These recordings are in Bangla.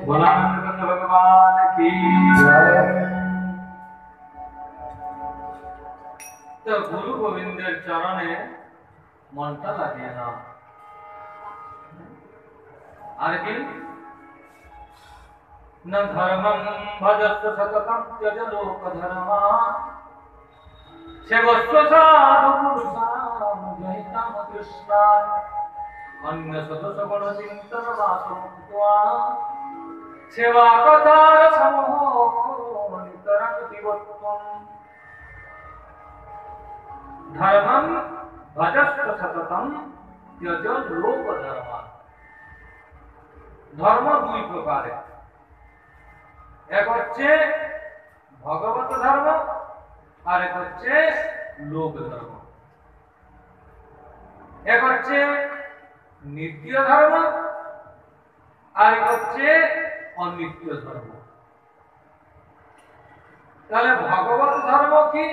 भोलानंद भगवान की तो गुरु गोविंदेर चरणे मनटा लागिए ना আর কি न धर्मं भजत सततं त्यज लोक धर्मा सेवस्व साधु पुरुषां जहितं कृष्णा अन्य सदस्य गुण चिंतन वासुत्वा सेवा कथार समूह नितरं दिवत्वं धर्मं भजत सततं त्यज लोक धर्मा धर्म दुई प्रकारे एक হচ্ছে ভগবত ধর্ম আর এক হচ্ছে লোক ধর্ম এক হচ্ছে নিত্য ধর্ম আর এক হচ্ছে অনিত্য ধর্ম তাহলে ভগবত ধর্ম কি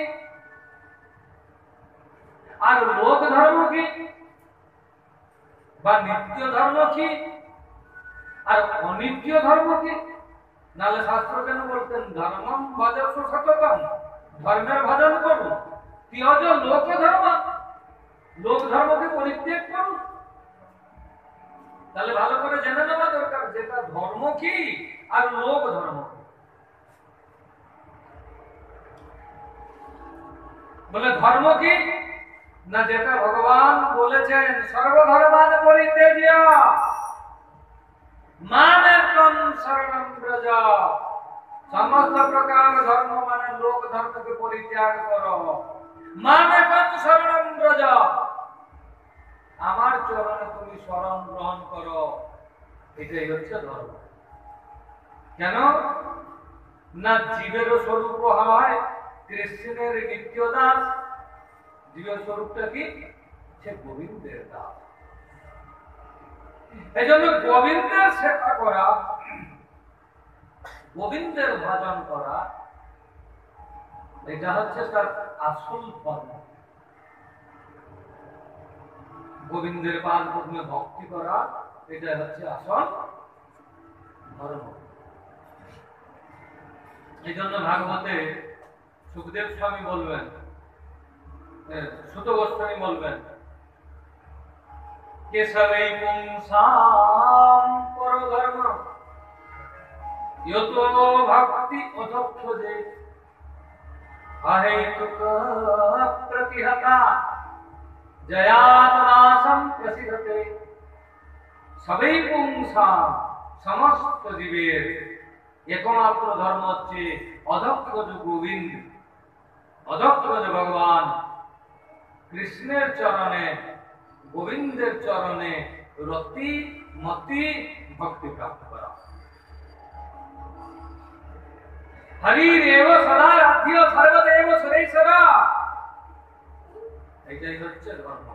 আর লোক ধর্ম কি বা নিত্য ধর্ম কি আর অনিত্য ধর্ম কি নালে শাস্ত্র কেন বলতেন ধর্মম ভজস্ব সততম ধর্মের ভজন করুন ত্যজ লোক ধর্ম লোক ধর্মকে পরিত্যাগ করুন তাহলে ভালো করে জেনে নেওয়া দরকার যেটা ধর্ম কি আর লোক ধর্ম কি বলে ধর্ম কি না যেটা ভগবান বলেছেন সর্বধর্মান পরিত্যাজ্য मामेकं शरणं व्रज समस्त प्रकार धर्म माने लोक धर्म के परित्याग करो मामेकं शरणं व्रज আমার চরণে তুমি শরণ গ্রহণ করো এটাই হচ্ছে ধর্ম কেন না জীবের স্বরূপ হয় কৃষ্ণের নিত্য দাস জীবের স্বরূপটা কি সে গোবিন্দের দাস এজন্য গোবিন্দের সেবা করা গোবিন্দের ভজন করা এটা হচ্ছে তার আসল ধর্ম গোবিন্দের পাদ পদ্মে ভক্তি করা এটা হচ্ছে আসল ধর্ম এই জন্য ভাগবতে সুখদেব স্বামী বলবেন সুত গোস্বামী বলবেন केशवै पुंसां परधर्म यतो भक्ति अधोक्षजे अहेतुक प्रतिहता जयातनाशं प्रसिद्धते सबै पुंसां समस्त जीवेर एकमात्र धर्म হচ্ছে অধক্ষজ গোবিন্দ অধক্ষজ ভগবান কৃষ্ণের চরণে গোবিন্দের চরণে রতি মতি ভক্তি প্রাপ্ত করা হরিরেব সদা রাধ্য সর্বদেব সুরেশ্বরা এটাই হচ্ছে ধর্ম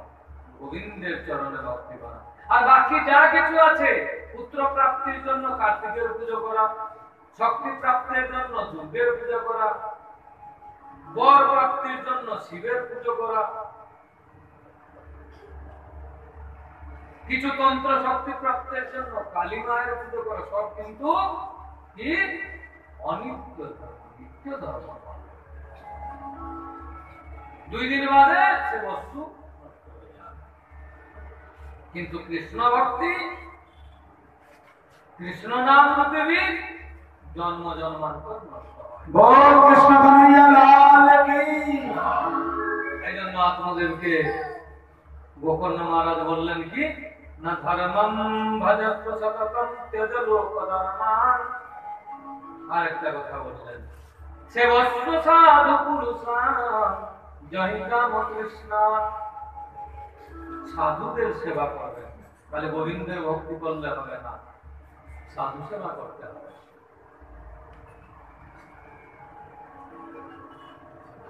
গোবিন্দের চরণে ভক্তি করা আর বাকি যা কিছু আছে পুত্র প্রাপ্তির জন্য কার্তিকের পূজা করা শক্তি প্রাপ্তির জন্য দুর্গের পূজা করা বর প্রাপ্তির জন্য শিবের পূজা করা কিছু তন্ত্র শক্তি প্রাপ্তির জন্য কালী মায়ের পূজা করা সব কিন্তু কি অনিত্য ধর্ম নিত্য ধর্ম দুই দিন বাদে সে বস্তু কিন্তু কৃষ্ণ ভক্তি কৃষ্ণ নাম রূপে জন্ম জন্মান্তর নষ্ট হয় বল কৃষ্ণ কানাইয়া লাল কি এই জন্য আত্মদেবকে গোকর্ণ মহারাজ বললেন কি না ধর্মম ভজত সততম त्यज लोक धर्मान আরেকটা কথা বললেন সে বস্তু সাধু পুরুষান জহিকাম কৃষ্ণ সাধুদের সেবা করবেন তাহলে গোবিন্দের ভক্তি করলে হবে না সাধু সেবা করতে হবে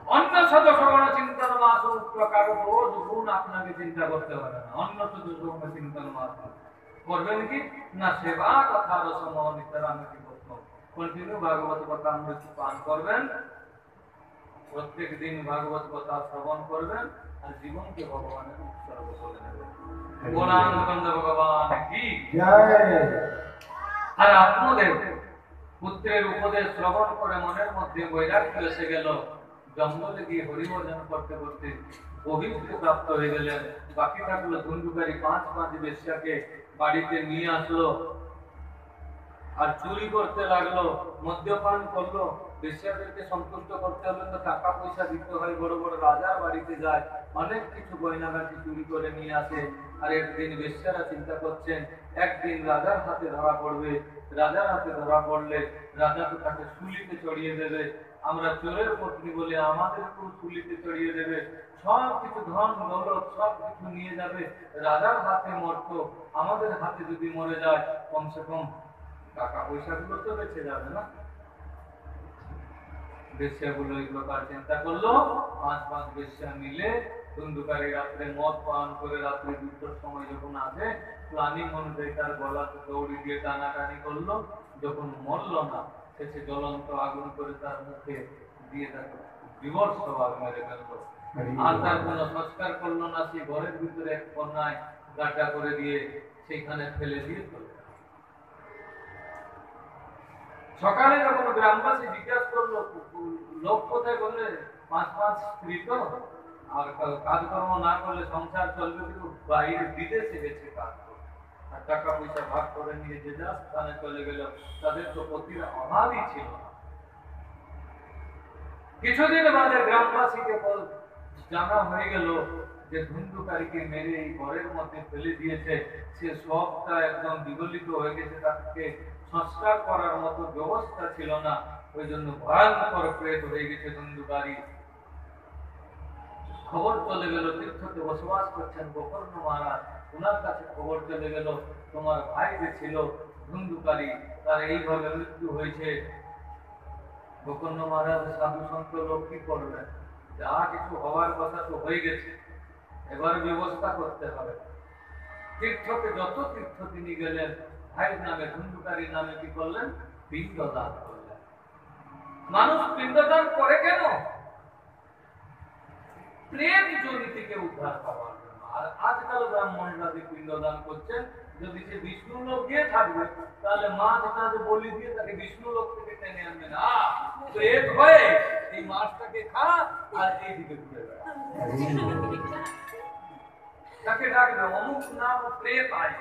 অন্য সদস্যগণ চিন্তন মাস প্রকার রোজ গুণ আপনাকে চিন্তা করতে হবে না অন্য সদস্যগণ চিন্তন মাস করবেন কি না সেবা কথা রসম নিতরাঙ্গি করতে কন্টিনিউ ভাগবত কথা অমৃত পান করবেন প্রত্যেক দিন ভাগবত কথা শ্রবণ করবেন আর জীবনকে ভগবানের উৎসর্গ করে নেবেন গোলানন্দ ভগবান কি জয় আর আত্মদেব পুত্রের উপদেশ শ্রবণ করে মনের মধ্যে বৈরাগ্য এসে গেল। জঙ্গলে গিয়ে হরিভজন করতে করতে অভিজ্ঞতা প্রাপ্ত হয়ে গেলেন। বাকি থাকলো ধুন্দুকারী 5 বেশ্যাকে বাড়িতে নিয়ে আসলো আর চুরি করতে লাগলো, মদ্যপান করলো। বেশ্যাদেরকে সন্তুষ্ট করতে হলে তো টাকা পয়সা দিতে হয়। বড় বড় রাজার বাড়িতে যায়, অনেক কিছু গয়নাগাটি চুরি করে নিয়ে আসে। আর একদিন বেশ্যারা চিন্তা করছেন একদিন রাজার হাতে ধরা পড়বে। রাজার হাতে ধরা পড়লে রাজা তো তাকে শুলিতে চড়িয়ে দেবে। আমরা চোরের পত্নী বলে আমাদেরকেও শুলিতে চড়িয়ে দেবে। সব কিছু ধন দৌলত সব কিছু নিয়ে যাবে। রাজার হাতে মরতো, আমাদের হাতে যদি মরে যায় কমসে কম টাকা পয়সা গুলো তো বেঁচে যাবে না। বেশ্যাগুলো এই প্রকার চিন্তা করলো। 5 বেশ্যা মিলে ধুন্দুকারী রাত্রে মদ পান করে রাত্রে 2টোর সময় যখন আসে, প্ল্যানিং অনুযায়ী তার গলাতে দৌড়ি দিয়ে টানাটানি করলো। যখন মরল না, শেষে জ্বলন্ত আগুন করে তার মুখে দিয়ে তাকে বিভৎস ভাবে মেরে ফেললো। আর তার কোনো সংস্কার করলো না। সেই ঘরের ভিতরে এক কন্যায় গাড্ডা করে দিয়ে সেইখানে ফেলে দিয়ে চলে। সকালে যখন গ্রামবাসী জিজ্ঞাসা করলো লোক কোথায়, বললে 5 স্ত্রী তো, আর কাজকর্ম না করলে সংসার চলবে, কিন্তু বাইরে বিদেশে গেছে কাজ করতে, আর টাকা পয়সা ভাগ করে নিয়ে যে যা স্থানে চলে গেল। তাদের তো পতির অভাবই ছিল না। কিছুদিন বাদে গ্রামবাসীকে জানা হয়ে গেল যে ধুন্দুকারীকে মেরে এই ঘরের মধ্যে ফেলে দিয়েছে। সে সবটা একদম বিগলিত হয়ে গেছে, তাকে সংস্কার করার মতো ব্যবস্থা ছিল না। ওই জন্য ভয়ঙ্কর প্রেত হয়ে গেছে ধুন্দুকারী। খবর চলে গেল তীর্থতে বসবাস করছেন গোকর্ণ মহারাজ, ওনার কাছে খবর চলে গেল তোমার ভাই যে ছিল ধুন্দুকারী, তার এইভাবে মৃত্যু হয়েছে। গোকর্ণ মহারাজ সাধু সন্ত লোক কি করবেন? যা কিছু হওয়ার কথা তো হয়ে গেছে, এবার ব্যবস্থা করতে হবে। তীর্থকে যত তীর্থ তিনি গেলেন, ভাইয়ের নামে ধুন্দুকারীর নামে কি করলেন? পিণ্ডদান করলেন। মানুষ পিণ্ডদান করে কেন? প্রেম জনি থেকে উদ্ধার পাওয়ার জন্য। আর আজকাল ব্রাহ্মণরা যে পিণ্ডদান করছেন, যদি সে বিষ্ণু লোক গিয়ে থাকবে, তাহলে মাছ টাছ বলি দিয়ে তাকে বিষ্ণু লোক থেকে টেনে আনবে না। প্রেত হয়ে এই মাছটাকে খা আর এইদিকে ঘুরে বেড়া। তাকে ডাকবে অমুক নাম প্রেত আয়।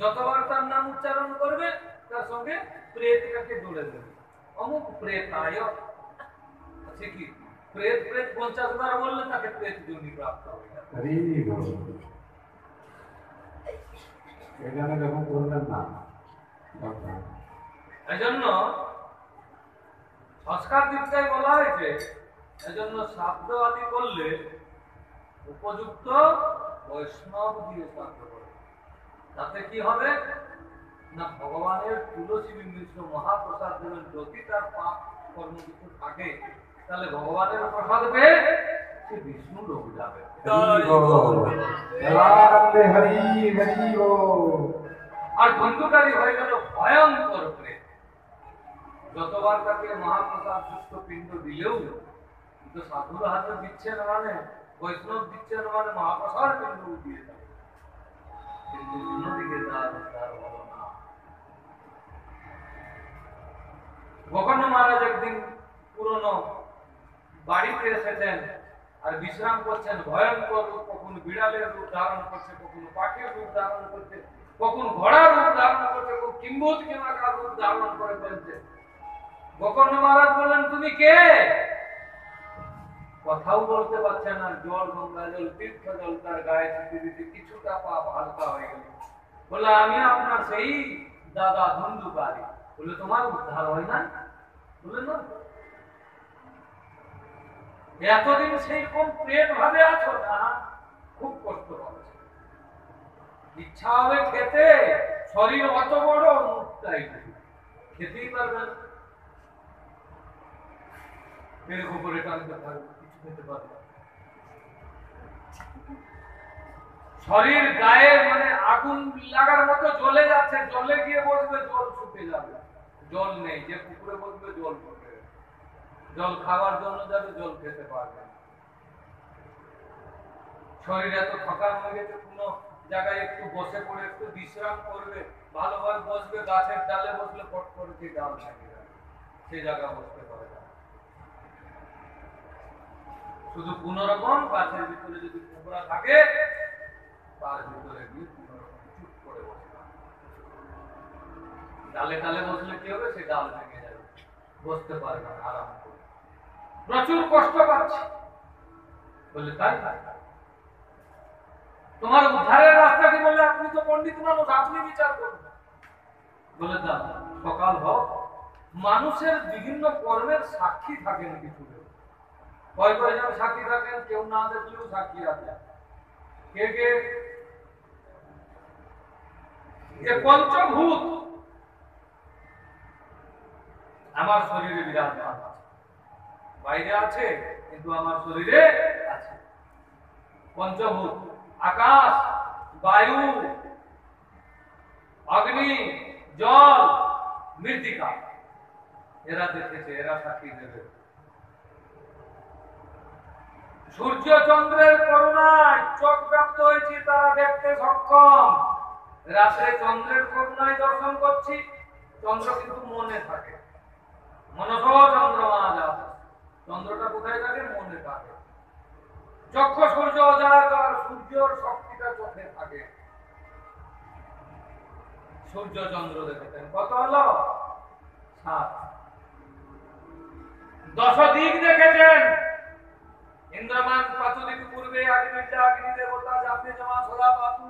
যতবার তার নাম উচ্চারণ করবে তার সঙ্গে প্রেতটাকে জুড়ে দেবে। অমুক প্রেত আয়। সে কি প্রেত প্রেত 50 বার বললে তাকে প্রেত যোনি প্রাপ্ত হবে। এখানে যখন করবেন না, এজন্য সংস্কার দীক্ষায় বলা হয়েছে, এজন্য শ্রাদ্ধ আদি করলে উপযুক্ত বৈষ্ণব দিয়ে শ্রাদ্ধ করে। তাতে কি হবে না, ভগবানের তুলসী মিশ্র মহাপ্রসাদ দেবেন। যদি তার পাপ কর্ম কিছু থাকে, তাহলে ভগবানের প্রসাদ পেয়ে সে বিষ্ণু লোক যাবে। আর ধুন্দুকারী হয়ে গেল ভয়ঙ্কর প্রেত। যতবার তাকে মহাপ্রসাদ যুক্ত পিণ্ড দিলেও, কিন্তু সাধুর হাতে দিচ্ছেন মানে, বৈষ্ণব দিচ্ছেন মানে মহাপ্রসাদ পিণ্ড দিয়ে থাকে, কিন্তু অন্যদিকে তার উদ্ধার হলো না। গোকর্ণ মহারাজ একদিন পুরনো বাড়িতে এসেছেন আর বিশ্রাম করছেন। ভয়ঙ্কর রূপ কখন বিড়ালের রূপ ধারণ করছে, কখন পাখির রূপ ধারণ করছে, কখন ঘোড়ার রূপ ধারণ করছে, কখন কিম্ভূত কিমাকার রূপ ধারণ করে ফেলছে। গোকর্ণ মহারাজ বললেন তুমি কে? কথাও বলতে পারছে না। জল, গঙ্গা জল, তীর্থ জল তার গায়ে ছিটে দিতে কিছুটা পাপ হালকা হয়ে গেল। বলে আমি আপনার সেই দাদা ধুন্দুকারী। বলে তোমার উদ্ধার হয় না? বলে না, এতদিন সেই কোন প্রেত ভাবে আছো না, খুব কষ্ট পাচ্ছে, ইচ্ছা হবে খেতে, শরীর অত বড়, মুখটাই খেতেই পারবে না, পেট উপরে টানতে পারবে, কিছু খেতে পারবে। শরীর গায়ে মানে আগুন লাগার মতো জ্বলে যাচ্ছে, জলে গিয়ে বসবে জল শুকিয়ে যাবে, জল নেই, যে পুকুরে বসবে জল পড়বে, জল খাওয়ার জন্য যাবে জল খেতে পারবে। শরীর এত থকান হয়ে গেছে, কোনো জায়গায় একটু বসে পড়ে একটু বিশ্রাম করবে, ভালোভাবে বসবে, গাছের ডালে বসলে পট করে সেই ডাল থাকে সেই জায়গা বসতে পারে না। শুধু কোনো রকম গাছের ভিতরে যদি কুমড়া থাকে তার ভিতরে গিয়ে কোনো রকম চুপ করে বসবে। ডালে ডালে বসলে কি হবে, সেই ডাল ভেঙে যাবে, বসতে পারবে না আরাম করে, প্রচুর কষ্ট পাচ্ছে। বলে তাই তোমার উদ্ধারের রাস্তা কি? বলে আপনি তো পণ্ডিত মানুষ, আপনি বিচার করুন। বলে না, সকাল হোক, মানুষের বিভিন্ন কর্মের সাক্ষী থাকেন কিছু, কয়জন সাক্ষী থাকেন, কেউ না দেখলেও সাক্ষী আছে। কে কে? পঞ্চভূত আমার শরীরে বিরাজমান আছে, বাইরে আছে কিন্তু আমার শরীরে আছে। পঞ্চভূত আকাশ, বায়ু, অগ্নি, জল, মৃত্তিকা, এরা দেখেছে, এরা সাক্ষী দেবে। সূর্য চন্দ্রের করুণায় চোখ প্রাপ্ত হয়েছি, তারা দেখতে সক্ষম। রাতে চন্দ্রের করুণায় দর্শন করছি, চন্দ্র কিন্তু মনে থাকে। মনস চন্দ্রমা যাত, চন্দ্রটা কোথায় থাকে? মনে থাকে। চক্ষু সূর্য অজাগর, সূর্যের শক্তিটা চোখে থাকে। সূর্য চন্দ্র দেখেছেন, কত হলো? 7। 10 দিক দেখেছেন। ইন্দ্রমান পাতুলিক পূর্বে, অগ্নিতে অগ্নি দেবতা, জাপে জমা সদা পাতু,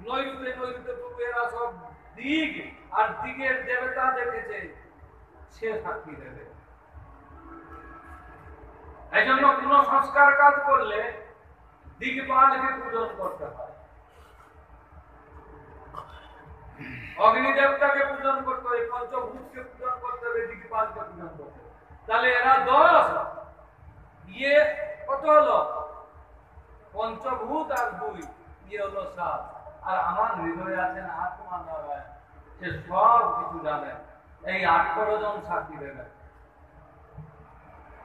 নৈরুতে নৈরুতে পূর্বে, এরা সব দিক আর দিকের দেবতা দেখেছে, সে সাক্ষী দেবে। এই জন্য কোন সংস্কার কাজ করলে দিগপালকে পূজন করতে হয়, অগ্নি দেবতাকে পূজন করতে হবে, পঞ্চভূতকে পূজন করতে হবে, দিগপালকে পূজন করতে হবে। তাহলে এরা 10, ইয়ে কত হলো? পঞ্চভূত আর 2, ইয়ে হলো 7। আর আমার হৃদয়ে আছেন আত্মা নারায়ণ, সে সব কিছু জানেন। এই 18 জন সাক্ষী দেবেন।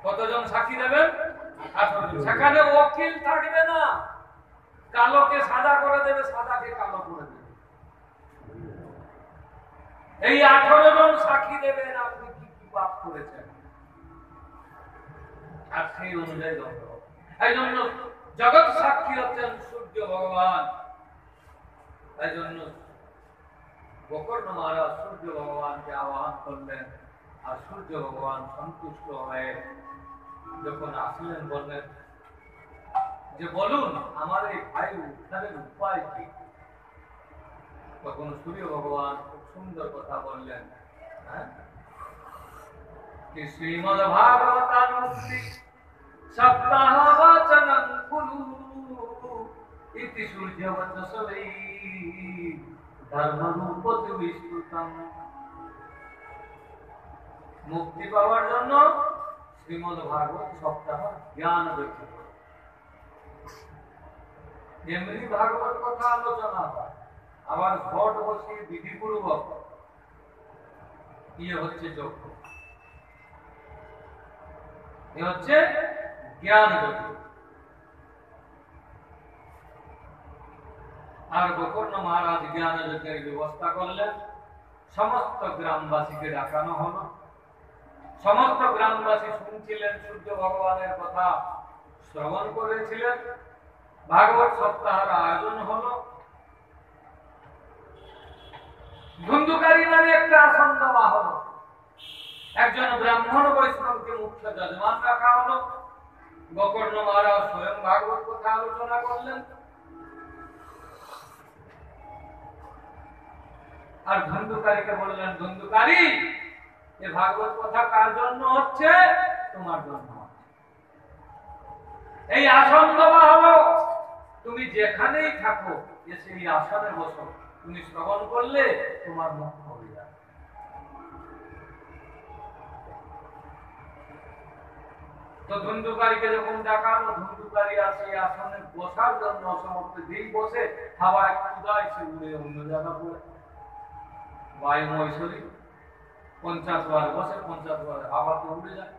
কতজন সাক্ষী দেবেন? 18 জন। সেখানে ওকিল থাকবে না, কালোকে সাদা করে দেবে, সাদাকে কালো করে দেবে। এই 18 জন সাক্ষী দেবেন আপনি কি কি পাপ করেছেন, আর সেই অনুযায়ী দণ্ড হবে। এই জন্য জগৎ সাক্ষী হচ্ছেন সূর্য ভগবান। এই জন্য গোকর্ণ মহারাজ সূর্য ভগবানকে আহ্বান করলেন, আর সূর্য ভগবান সন্তুষ্ট হয়ে যখন আসলেন, বললেন যে বলুন আমার এই ভাই উদ্ধারের উপায় কি? তখন সূর্য ভগবান খুব সুন্দর কথা বললেন, कि श्रीमद्भागवतानुक्ति सप्ताहवचनं कुरु इति सूर्यवचसवै धर्मरूपति विस्तृतम्। মুক্তি পাওয়ার জন্য শ্রীমদ্ ভাগবত সপ্তাহ জ্ঞান ব্যক্তি করে। এমনি ভাগবত কথা আলোচনা হয়, আবার ঘট বসিয়ে বিধিপূর্বক ইয়ে হচ্ছে যজ্ঞ, এ হচ্ছে জ্ঞান যজ্ঞ। আর গোকর্ণ মহারাজ জ্ঞান যজ্ঞের ব্যবস্থা করলেন, সমস্ত গ্রামবাসীকে ডাকানো হলো। সমস্ত গ্রামবাসী শুনছিলেন, সূর্য ভগবানের কথা শ্রবণ করেছিলেন। ভাগবত সপ্তাহের আয়োজন হলো। ধুন্ধুকারী নামে একটা আসন দেওয়া হলো, একজন ব্রাহ্মণ বৈষ্ণবকে মুখ্য যজমান রাখা হলো। গোকর্ণ মহারাজ স্বয়ং ভাগবত কথা আলোচনা করলেন, আর ধুন্ধুকারীকে বললেন, ধুন্ধুকারী এ ভাগবত কথা কার জন্য হচ্ছে? তোমার জন্য। এই আসন দেওয়া হলো, তুমি যেখানেই থাকো এসে এই আসনে বসো, তুমি শ্রবণ করলে তোমার মুক্ত হয়ে যাবে। তো ধুন্ধুকারীকে যখন ডাকানো, ধুন্ধুকারী আসে আসনে বসার জন্য অসমর্থ, যেই বসে হাওয়ায় ক্ষুদায় সে উড়ে অন্য জায়গা পড়ে। বায়ু মৈশরী 50 বার বসে, 50 বার হাওয়াতে উড়ে যায়।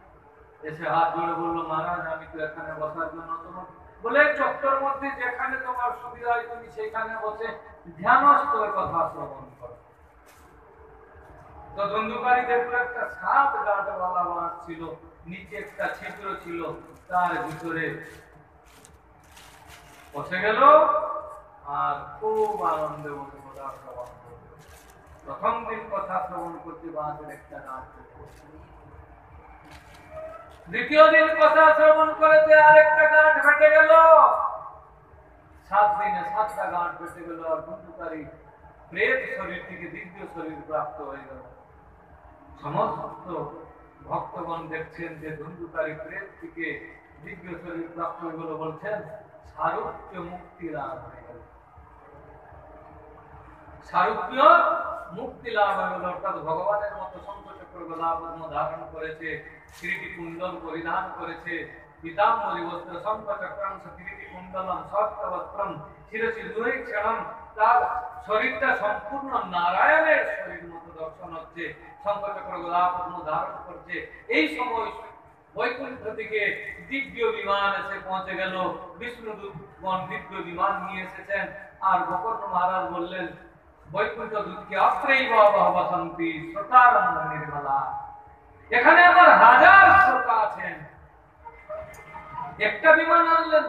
এসে হাত জোড়ে বললো, মহারাজ আমি তো এখানে বসার জন্য তোমার বলে চত্বর মধ্যে যেখানে তোমার সুবিধা হয় তুমি সেখানে বসে ধ্যানস্থ হয়ে কথা শ্রবণ করো। তো ধুন্ধুকারী দেখলো একটা 7 গাঁটওয়ালা বাঁশ ছিল, নিচে একটা ছিদ্র ছিল, তার ভিতরে বসে গেল আর খুব আনন্দে বসে কথা শ্রবণ করলো। প্রথম দিন কথা শ্রবণ করতে বাঁশের একটা গাঁট কেটে বসে, দ্বিতীয় দিন কথা শ্রবণ করেছে আরেকটা গাঁট ফেটে গেল, 7 দিনে 7টা গাঁট ফেটে গেল আর ধুন্ধুকারী প্রেত শরীর থেকে দিব্য শরীর প্রাপ্ত হয়ে গেল। সমস্ত ভক্তগণ দেখছেন যে ধুন্ধুকারী প্রেত থেকে দিব্য শরীর প্রাপ্ত হয়ে গেল, বলছেন সারূপ্য মুক্তি লাভ হয়ে গেল। সারূপ্য মুক্তি লাভ হয়ে গেল, অর্থাৎ ভগবানের মতো শঙ্খচক্র গদা পদ্ম ধারণ করেছে, কিরীটি কুণ্ডল পরিধান করেছে, পীতাম্বরী বস্ত্র শঙ্খচক্রাংশ কিরীটি কুণ্ডলম সপ্তবস্ত্রম শিরসি দুরৈক্ষণম, তার শরীরটা সম্পূর্ণ নারায়ণের শরীর মতো দর্শন হচ্ছে, শঙ্খচক্র গদা পদ্ম ধারণ করছে। এই সময় বৈকুণ্ঠ থেকে দিব্য বিমান এসে পৌঁছে গেল, বিষ্ণুদূতগণ দিব্য বিমান নিয়ে এসেছেন। আর গোকর্ণ মহারাজ বললেন বৈকুণ্ঠ দূতকে অত্রৈব বসন্তি শ্রোতারম্ভ নির্মলা, এখানে আমার 1000 শ্রোতা আছেন। একটা বিমান আনলেন,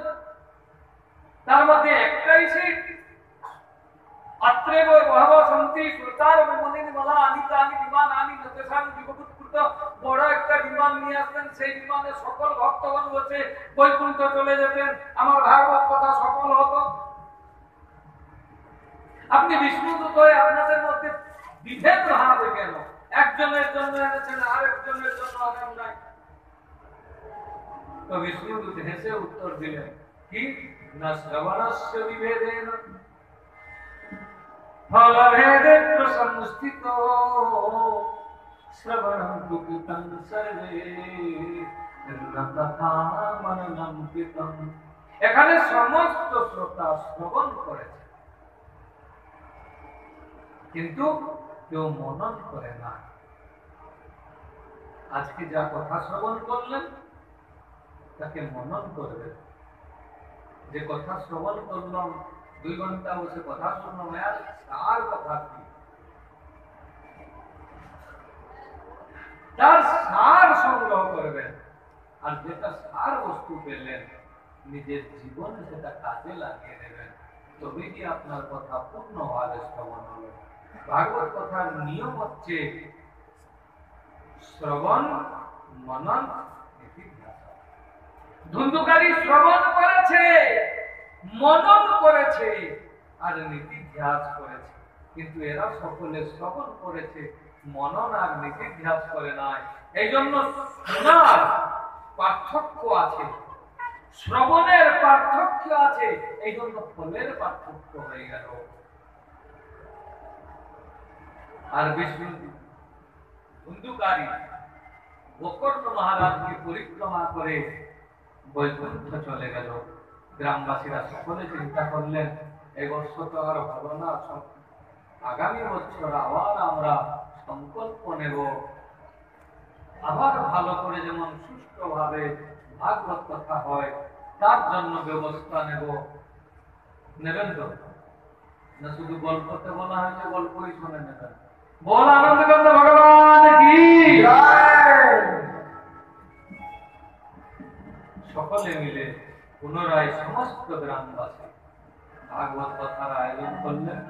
তার মধ্যে একটাই সিট, অত্রৈব বসন্তি শ্রোতারম্ভ নির্মলা আনিতানি বিমান আনি নতেশান বিভূতকৃত, বড় একটা বিমান নিয়ে আসতেন, সেই বিমানে সকল ভক্তগণ বসে বৈকুণ্ঠ চলে যেতেন, আমার ভাগবত কথা সফল হতো। আপনি বিষ্ণুদূত হয়ে আপনাদের মধ্যে বিভেদ ভাবে কেন? একজনের জন্য এনেছেন, আরেকজনের জন্য আনেন নাই। তো বিষ্ণুদূত হেসে উত্তর দিলেন কি, না শ্রবণস্য বিভেদেন ফলভেদে প্রসংস্থিত শ্রবণং তু কৃতং সর্বে ন তথা মননং কৃতং। এখানে সমস্ত শ্রোতা শ্রবণ করেছে, কিন্তু কেউ মনন করে না। আজকে যা কথা শ্রবণ করলেন তাকে মনন করবেন। যে কথা শ্রবণ করলাম 2 ঘন্টা বসে কথা শুনলাম, তার কথা কি, তার সার সংগ্রহ করবেন। আর যেটা সার বস্তু পেলেন নিজের জীবনে সেটা কাজে লাগিয়ে নেবেন, তবেই কি আপনার কথা পূর্ণভাবে শ্রবণ হবে। ভাগবত কথার নিয়ম হচ্ছে শ্রবণ, মনন, নিধিধ্যাস। ধুন্ধুকারী শ্রবণ করেছে, মনন করেছে আর নিধিধ্যাস করেছে, কিন্তু এরা সকলে শ্রবণ করেছে, মনন আর নিধিধ্যাস করে নাই। এই জন্য শোনার পার্থক্য আছে, শ্রবণের পার্থক্য আছে, এই জন্য ফলের পার্থক্য হয়ে গেল। আর বিষ্ণু ধুন্ধুকারী গোকর্ণ মহারাজকে পরিক্রমা করে বৈকুণ্ঠ চলে গেল। গ্রামবাসীরা সকলে চিন্তা করলেন এই বছর তো আর ভালো না, আগামী বছর আবার আমরা সংকল্প নেব, আবার ভালো করে যেমন সুষ্ঠুভাবে ভাগবত কথা হয় তার জন্য ব্যবস্থা নেব। নেবেন তো না? শুধু গল্পতে বলা হয়েছে, গল্পই শুনে নেবেন। বল আনন্দকান্ত ভগবান কি জয়। সকলে মিলে পুনরায় সমস্ত গ্রামবাসী ভাগবত কথার আয়োজন করলেন।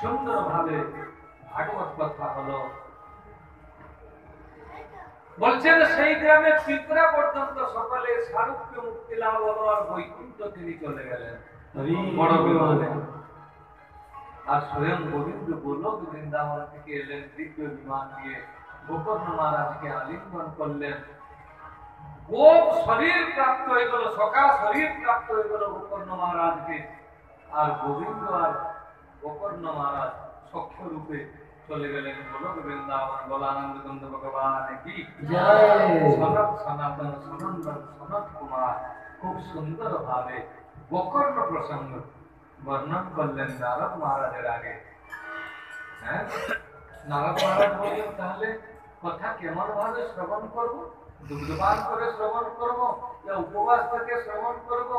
সুন্দরভাবে ভাগবত কথা হলো। বলছেন সেই গ্রামে পিঁপড়া পর্যন্ত সকলে সারূপ্য মুক্তি লাভ হলো আর বৈকুণ্ঠ তিনি চলে গেলেন বড় বিমানে। আর স্বয়ং গোবিন্দ গোলক বৃন্দাবন থেকে এলেন দিব্য বিমান দিয়ে, গোকর্ণ মহারাজকে আলিঙ্গন করলেন। গোপ শরীর প্রাপ্ত হয়ে গেল, সকা শরীর প্রাপ্ত হয়ে গেল গোকর্ণ মহারাজকে। আর গোবিন্দ আর গোকর্ণ মহারাজ সখ্য রূপে চলে গেলেন গোলক বৃন্দাবন। বলানন্দকান্ত ভগবান কি জয়। সনত সনাতন সনন্দন সনত কুমার খুব সুন্দর ভাবে গোকর্ণ প্রসঙ্গ বর্ণন করলেন নারদ মহারাজের আগে। হ্যাঁ, নারদ মহারাজ বললেন তাহলে কথা কেমন ভাবে শ্রবণ করবো? দুগ্ধপান করে শ্রবণ করব, না উপবাস থেকে শ্রবণ করব,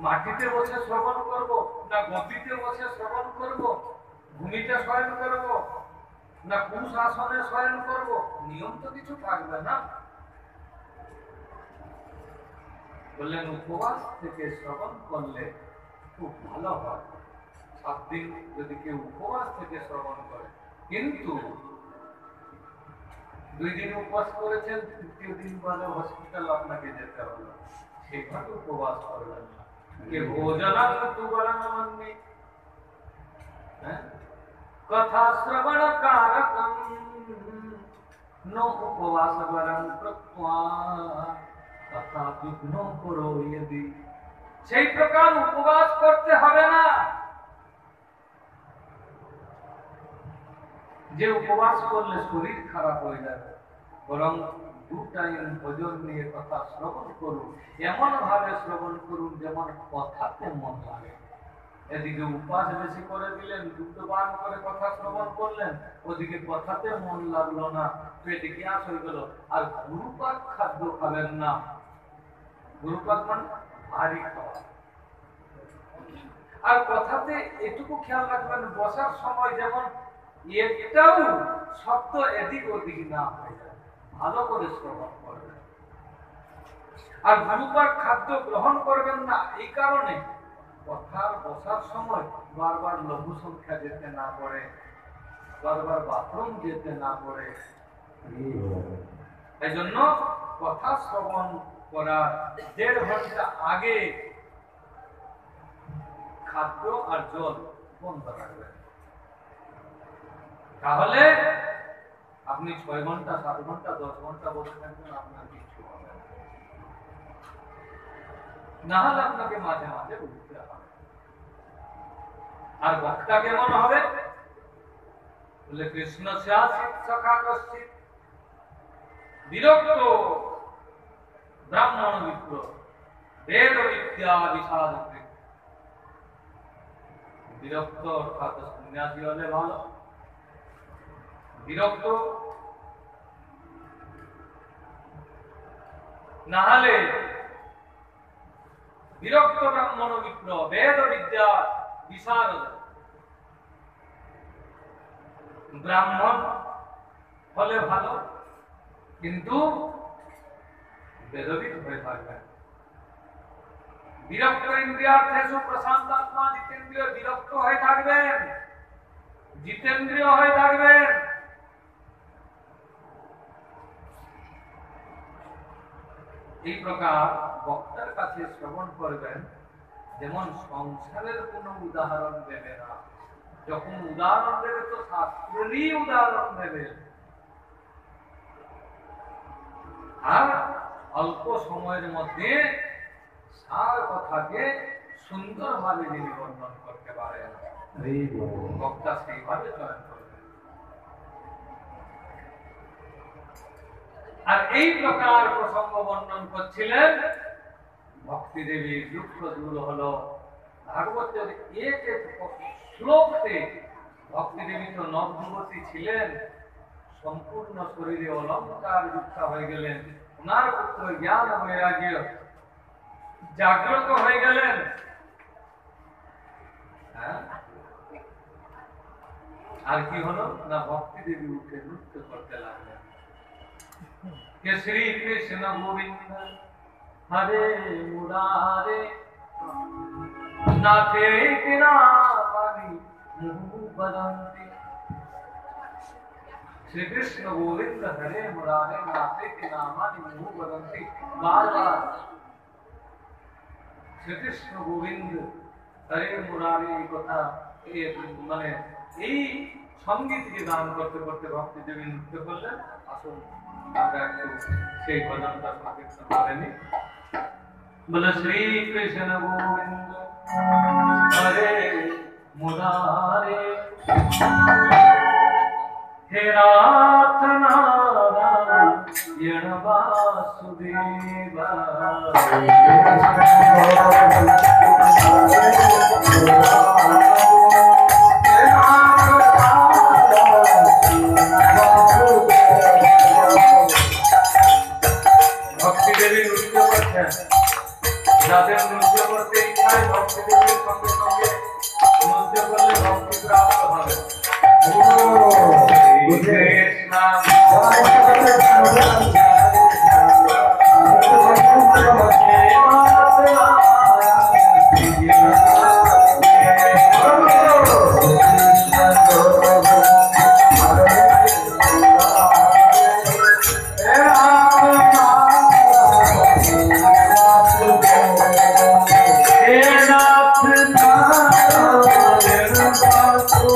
মাটিতে বসে শ্রবণ করব, না গদিতে বসে শ্রবণ করব, ভূমিতে শয়ন করব, না কুশ আসনে শয়ন করব? নিয়ম তো কিছু থাকবে না। বললেন উপবাস থেকে শ্রবণ করলে খুব ভালো হয়। 7 দিন যদি কেউ উপবাস থেকে শ্রবণ করে, কিন্তু 2 দিন উপবাস করেছেন, 3য় দিন বলে হসপিটাল আপনাকে যেতে হবে, সেভাবে উপবাস করবেন না। কে ভোজনাং তু বরণমন্নি কথা শ্রবণ কারকম নো উপবাস বরং কৃত্বা তথা বিঘ্ন করো यदि। সেই প্রকার উপবাস করতে হবে না যে উপবাস করলে শরীর খারাপ হয়ে যাবে, বরং 2 টাইম ভোজন নিয়ে কথা শ্রবণ করুন। এমন ভাবে শ্রবণ করুন যেমন কথাতে মন লাগে। এদিকে উপবাস বেশি করে দিলেন, দুগ্ধপান করে কথা শ্রবণ করলেন, ওদিকে কথাতে মন লাগলো না, পেটে গ্যাস হয়ে গেল। আর গুরুপাক খাদ্য খাবেন না। গুরুপাক মানে ভারী খাওয়া। আর কথাতে এটুকু খেয়াল রাখবেন, বসার সময় যেমন একটাও শব্দ এদিক ওদিক না হয়ে যায়, ভালো করে শ্রবণ করবেন। আর গুরুপাক খাদ্য গ্রহণ করবেন না এই কারণে কথার বসার সময় বারবার লঘু সংখ্যা যেতে না পড়ে, বারবার বাথরুম যেতে না পড়ে। এই জন্য কথা শ্রবণ করার 1.5 ঘন্টা আগে খাদ্য আর জল বন্ধ রাখবেন। তাহলে আপনি 6 ঘন্টা, 7 ঘন্টা, 10 ঘন্টা বসে থাকবেন, আপনার কিছু হবে না। না হলে আপনাকে মাঝে মাঝে উঠতে হবে। আর বক্তা কেমন হবে? বলে কৃষ্ণ স্যাসিত সখা কশ্চিৎ বিরক্ত ব্রাহ্মণ বিপ্র বেদ বিদ্যা বিশাদ। বিরক্ত অর্থাৎ সন্ন্যাসী হলে ভালো। বিরক্ত না হলে বিরক্ত ব্রাহ্মণ বিপ্র বেদ বিদ্যা বিশারদ ব্রাহ্মণ হলে ভালো, কিন্তু বেদবিদ হয়ে থাকবেন। বিরক্ত ইন্দ্রিয়ার্থেষু প্রশান্তাত্মা জিতেন্দ্রিয়, বিরক্ত হয়ে থাকবেন, জিতেন্দ্রিয় হয়ে থাকবেন। এই প্রকার বক্তার কাছে শ্রবণ করবেন, যেমন সংসারের কোনো উদাহরণ দেবে না। যখন উদাহরণ দেবে তো শাস্ত্রেরই উদাহরণ দেবে। আর অল্প সময়ের মধ্যে সার কথাকে সুন্দরভাবে যিনি বর্ণন করতে পারেন, বক্তা সেইভাবে চয়ন করবেন। আর এই প্রকার প্রসঙ্গ বর্ণন করছিলেন ভক্তি দেবীর দুঃখ দূর হলো। ভাগবতের এক শ্লোকতে ভক্তি দেবী তো নবযুবতী ছিলেন, সম্পূর্ণ শরীরে অলঙ্কার যুক্তা হয়ে গেলেন। ওনার পুত্র জ্ঞান বৈরাগ্য জাগ্রত হয়ে গেলেন। আর কি হলো না, ভক্তি দেবী উঠে নৃত্য করতে লাগলেন। কে শ্রী কৃষ্ণ গোবিন্দ হরে মুরারে নাথে নামানি মুহু বদন্তি। श्री कृष्ण गोविंद हरे मुरारे नाथे के नामानि मुहु बदंती। बार बार श्री कृष्ण गोविंद हरे मुरारे কথা মানে এই সঙ্গীতকে গান করতে করতে ভক্তি দেবী নৃত্য করলেন। আসুন আমরা একটু সেই ভজনটা সংকীর্তন করে নিই। বলে শ্রী কৃষ্ণ গোবিন্দ হরে মুরারে हे नाथ नारायण वासुदेवा। দেবীর সঙ্গে সঙ্গে নৃত্য করলে ভক্তি প্রাপ্ত হবে। কৃষ্ণ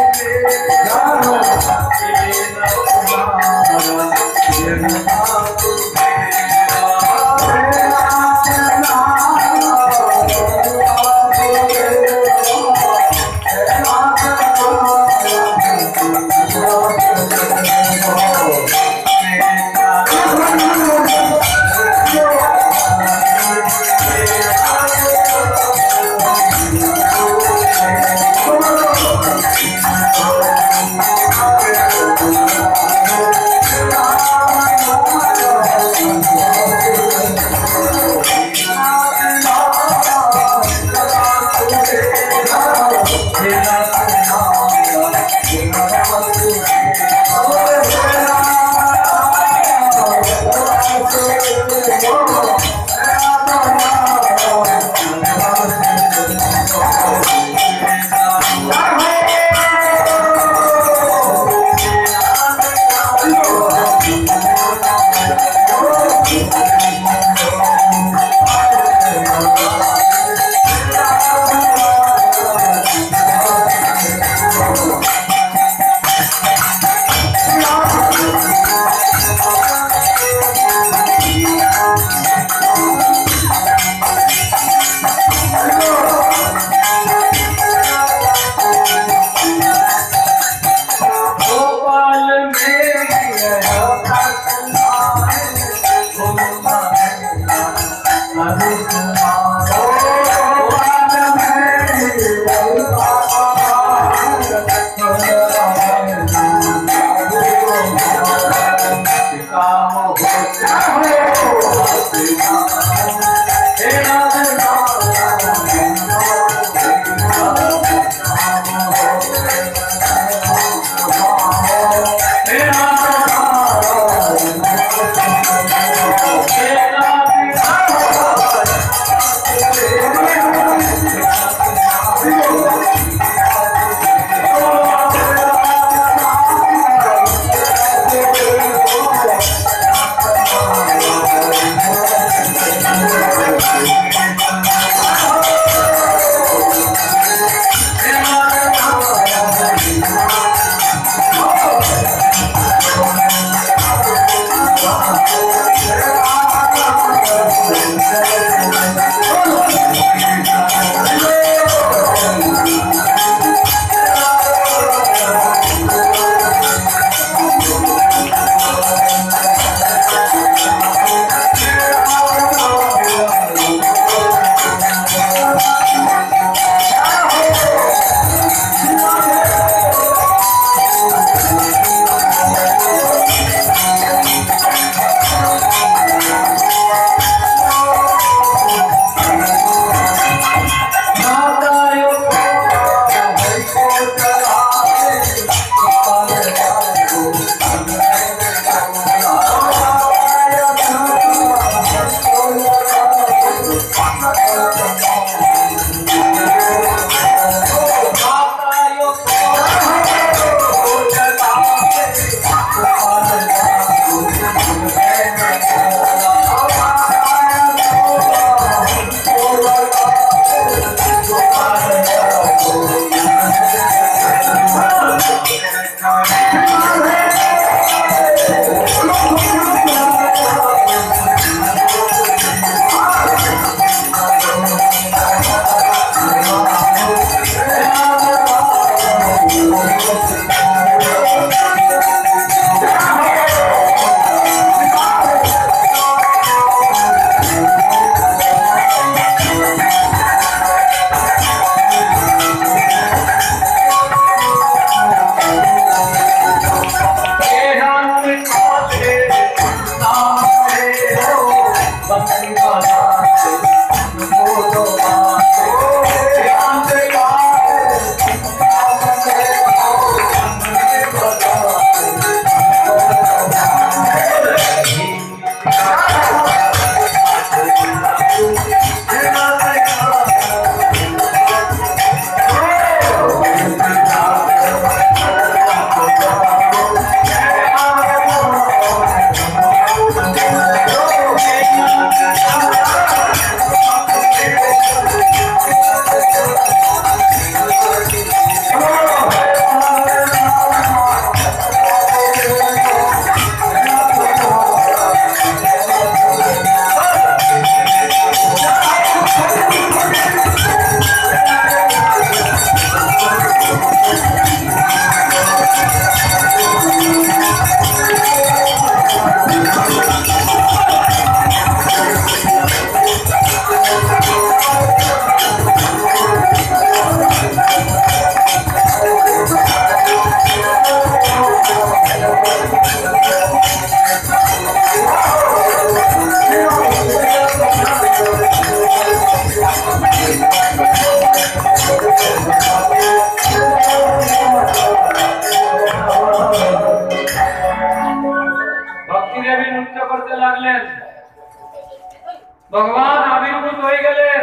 ভগবান আবির্ভূত হয়ে গেলেন।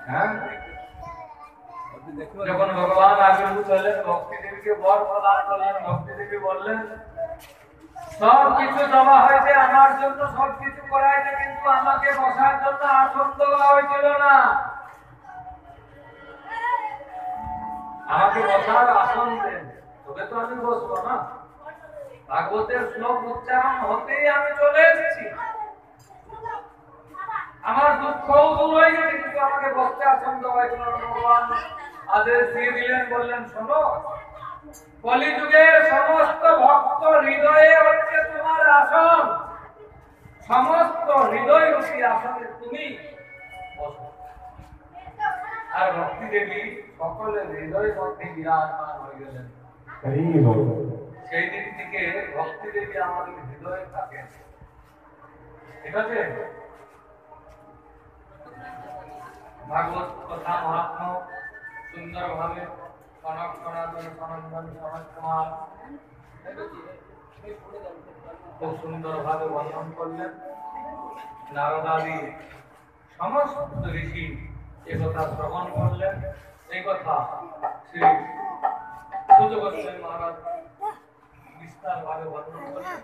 হ্যাঁ, যখন ভগবান আবির্ভূত হলেন, ভক্তি দেবীকে বর প্রদান করলেন। ভক্তি দেবী বললেন, সব কিছু দেওয়া হয়েছে আমার জন্য, সব কিছু করা হয়েছে, কিন্তু আমাকে বসার জন্য আসন দেওয়া হয়েছিল না। আমাকে বসার আসন দেন, তবে তো আমি বসবো না। ভাগবতের শ্লোক উচ্চারণ হতেই আমি চলে এসেছি। আমার দুঃখও দূর হয়ে গেছে, কিন্তু আমাকে বসতে আসন দেওয়া হয়েছিল না। ভগবান আদেশ দিয়ে দিলেন, বললেন, শোনো, কলিযুগের সমস্ত ভক্ত হৃদয়ে হচ্ছে তোমার আসন। সমস্ত হৃদয় রূপী আসনে তুমি বসো। আর ভক্তি দেবী সকলের হৃদয় মধ্যে বিরাজমান হয়ে গেলেন। সেই দিন থেকে ভক্তি দেবী আমাদের হৃদয়ে থাকেন। ঠিক আছে? ভাগবত কথা মহাত্মা সুন্দর ভাবে কনক সনাতন সনাতন সনৎ কুমার খুব সুন্দর ভাবে বর্ণন করলেন। নারদাদি সমস্ত ঋষি একথা শ্রবণ করলেন। এই কথা শ্রী সুত গোস্বামী মহারাজ বিস্তার ভাবে বর্ণন করলেন।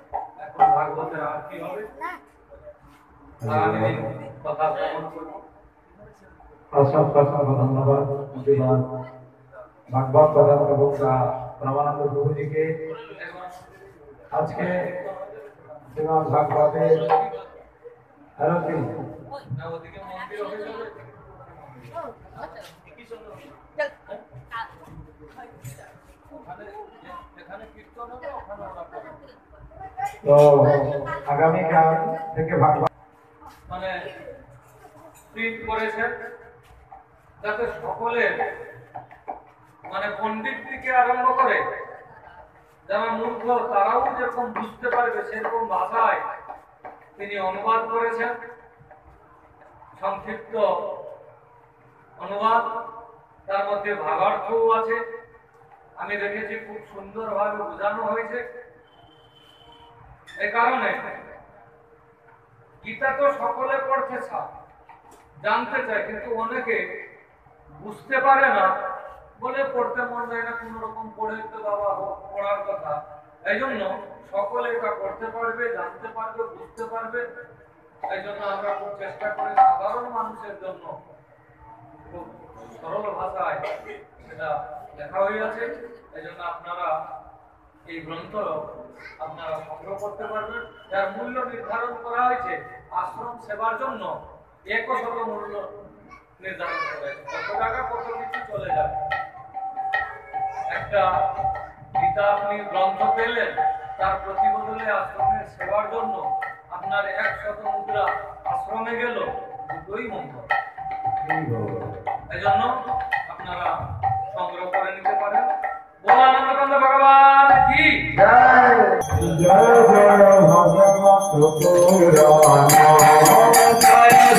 এখন ভাগবতের আরতি হবে, আগামী দিন কথা শ্রবণ করব। অসংখ্য ধন্যবাদ ভাগবত প্রধান প্রভু প্রমানন্দ প্রভুজিকে। আজকে শ্রীমদ ভাগবতের আরতি তো আগামীকাল থেকে ভাগবত মানে প্রিন্ট করেছেন, যাতে সকলে মানে পণ্ডিত থেকে আরম্ভ করে যারা মূর্খ তারাও যেরকম বুঝতে পারবে সেরকম ভাষায় তিনি অনুবাদ করেছেন। সংক্ষিপ্ত অনুবাদ, তার মধ্যে ভাবার্থও আছে। আমি দেখেছি খুব সুন্দরভাবে বোঝানো হয়েছে। এই কারণে গীতা তো সকলে পড়তে চায়, জানতে চায়, কিন্তু অনেকে বুঝতে পারে না বলে পড়তে মন যায় না। কোন রকম পড়ে তো বাবা পড়ার কথা। এই জন্য সকলে এটা করতে পারবে, জানতে পারবে, বুঝতে পারবে। এই জন্য আমরা খুব চেষ্টা করি সাধারণ মানুষের জন্য খুব সরল ভাষায় এটা লেখা হয়ে আছে। এই জন্য আপনারা এই গ্রন্থ আপনারা সংগ্রহ করতে পারবেন। যার মূল্য নির্ধারণ করা হয়েছে আশ্রম সেবার জন্য 100 মূল্য নির্ধারণ করা হয়েছে। কত টাকা কত কিছু চলে যাবে। একটা গীতা আপনি গ্রন্থ পেলেন, তার প্রতিবদলে আশ্রমের সেবার জন্য আপনার 100 মুদ্রা আশ্রমে গেল, দুটোই মঙ্গল। এই জন্য আপনারা সংগ্রহ করে নিতে পারেন। ভোলানন্দকান্ত ভগবান কি জয়। জয় জয় ভগবত পুরাণ, জয় জয়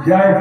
जय